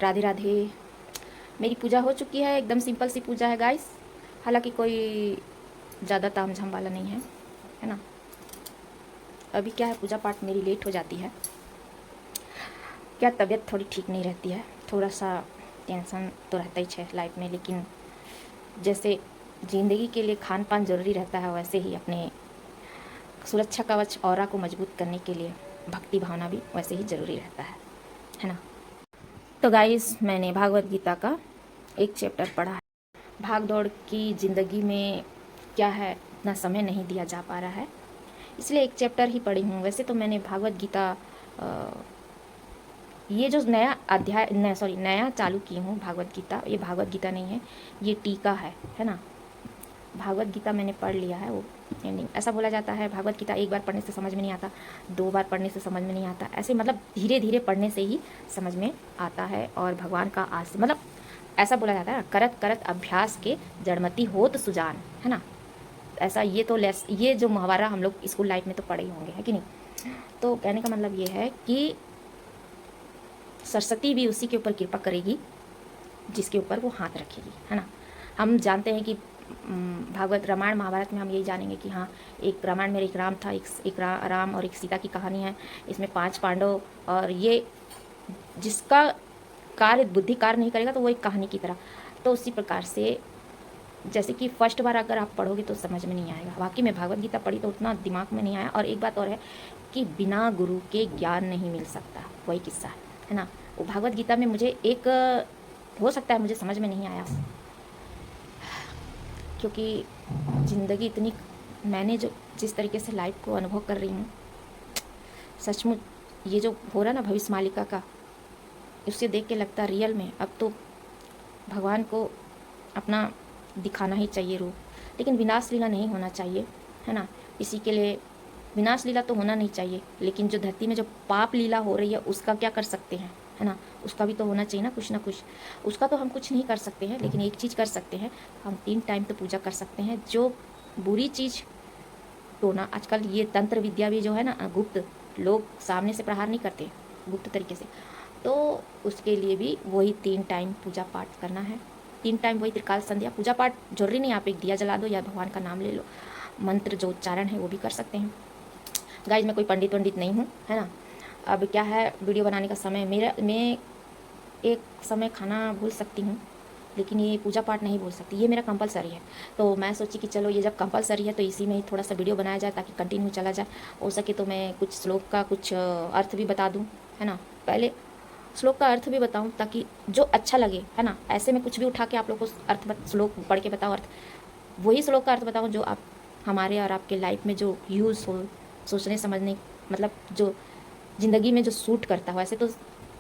राधे राधे। मेरी पूजा हो चुकी है, एकदम सिंपल सी पूजा है गाइस, हालांकि कोई ज़्यादा तामझाम वाला नहीं है ना। अभी क्या है, पूजा पाठ मेरी लेट हो जाती है, क्या तबीयत थोड़ी ठीक नहीं रहती है, थोड़ा सा टेंशन तो रहता ही है लाइफ में, लेकिन जैसे ज़िंदगी के लिए खान पान ज़रूरी रहता है, वैसे ही अपने सुरक्षा कवच ऑरा को मजबूत करने के लिए भक्ति भावना भी वैसे ही ज़रूरी रहता है ना। तो गाइस, मैंने भागवत गीता का एक चैप्टर पढ़ा है। भाग दौड़ की ज़िंदगी में क्या है, इतना समय नहीं दिया जा पा रहा है, इसलिए एक चैप्टर ही पढ़ी हूँ। वैसे तो मैंने भागवत गीता ये जो नया अध्याय नया चालू की हूँ भागवत गीता, ये भागवत गीता नहीं है, ये टीका है ना। भागवत गीता मैंने पढ़ लिया है, वो एंडिंग। ऐसा बोला जाता है भागवत गीता एक बार पढ़ने से समझ में नहीं आता, 2 बार पढ़ने से समझ में नहीं आता, ऐसे मतलब धीरे धीरे पढ़ने से ही समझ में आता है। और भगवान का मतलब ऐसा बोला जाता है, करत करत अभ्यास के जड़मति होत सुजान, है ना। ऐसा ये जो मुहावरा हम लोग स्कूल लाइफ में तो पढ़े ही होंगे, है कि नहीं। तो कहने का मतलब ये है कि सरस्वती भी उसी के ऊपर कृपा करेगी जिसके ऊपर वो हाथ रखेगी, है ना। हम जानते हैं कि भागवत रामायण महाभारत में हम यही जानेंगे कि हाँ, एक रामायण में एक राम था, एक राम और एक सीता की कहानी है। इसमें 5 पांडव, और ये जिसका कार्य बुद्धि कार्य नहीं करेगा तो वो एक कहानी की तरह। तो उसी प्रकार से जैसे कि फर्स्ट बार अगर आप पढ़ोगे तो समझ में नहीं आएगा। वाकई में भागवत गीता पढ़ी तो उतना दिमाग में नहीं आया। और एक बात और है कि बिना गुरु के ज्ञान नहीं मिल सकता, वही किस्सा है ना। वो भागवत गीता में मुझे एक हो सकता है मुझे समझ में नहीं आया, क्योंकि ज़िंदगी इतनी, मैंने जो जिस तरीके से लाइफ को अनुभव कर रही हूँ, सचमुच ये जो हो रहा ना भविष्य मालिका का, उससे देख के लगता है रियल में अब तो भगवान को अपना दिखाना ही चाहिए रूप। लेकिन विनाश लीला नहीं होना चाहिए, है ना। इसी के लिए विनाश लीला तो होना नहीं चाहिए, लेकिन जो धरती में जो पाप लीला हो रही है उसका क्या कर सकते हैं, है ना। उसका भी तो होना चाहिए ना कुछ। उसका तो हम कुछ नहीं कर सकते हैं, लेकिन एक चीज़ कर सकते हैं, हम 3 टाइम तो पूजा कर सकते हैं। जो बुरी चीज़ तो ना, आजकल ये तंत्र विद्या भी जो है ना, गुप्त, लोग सामने से प्रहार नहीं करते, गुप्त तरीके से, तो उसके लिए भी वही 3 टाइम पूजा पाठ करना है। 3 टाइम वही त्रिकाल संध्या पूजा पाठ, जरूरी नहीं आप एक दिया जला दो या भगवान का नाम ले लो, मंत्र जो उच्चारण है वो भी कर सकते हैं। गाइज, मैं कोई पंडित नहीं हूँ, है ना। अब क्या है, वीडियो बनाने का समय मैं एक समय खाना भूल सकती हूँ, लेकिन ये पूजा पाठ नहीं भूल सकती, ये मेरा कंपलसरी है। तो मैं सोची कि चलो ये जब कंपलसरी है तो इसी में ही थोड़ा सा वीडियो बनाया जाए ताकि कंटिन्यू चला जाए। हो सके तो मैं कुछ श्लोक का कुछ अर्थ भी बता दूँ, है ना। पहले श्लोक का अर्थ भी बताऊँ ताकि जो अच्छा लगे, है ना। ऐसे में कुछ भी उठा के आप लोग को श्लोक पढ़ के बताओ, अर्थ वही श्लोक का अर्थ बताऊँ जो आप हमारे और आपके लाइफ में जो यूज़ हो, सोचने समझने, मतलब जो ज़िंदगी में जो सूट करता हो। ऐसे तो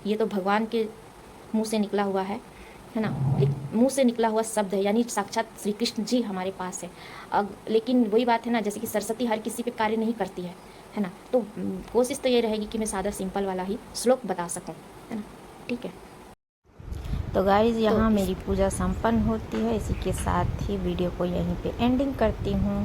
ये तो भगवान के मुंह से निकला हुआ है ना, मुंह से निकला हुआ शब्द है, यानी साक्षात श्री कृष्ण जी हमारे पास है। अब लेकिन वही बात है ना, जैसे कि सरस्वती हर किसी पे कार्य नहीं करती है ना। तो कोशिश तो ये रहेगी कि मैं सादा सिंपल वाला ही श्लोक बता सकूं, है ना। ठीक है, तो गाइज़ यहाँ मेरी पूजा संपन्न होती है। इसी के साथ ही वीडियो को यहीं पे एंडिंग करती हूँ।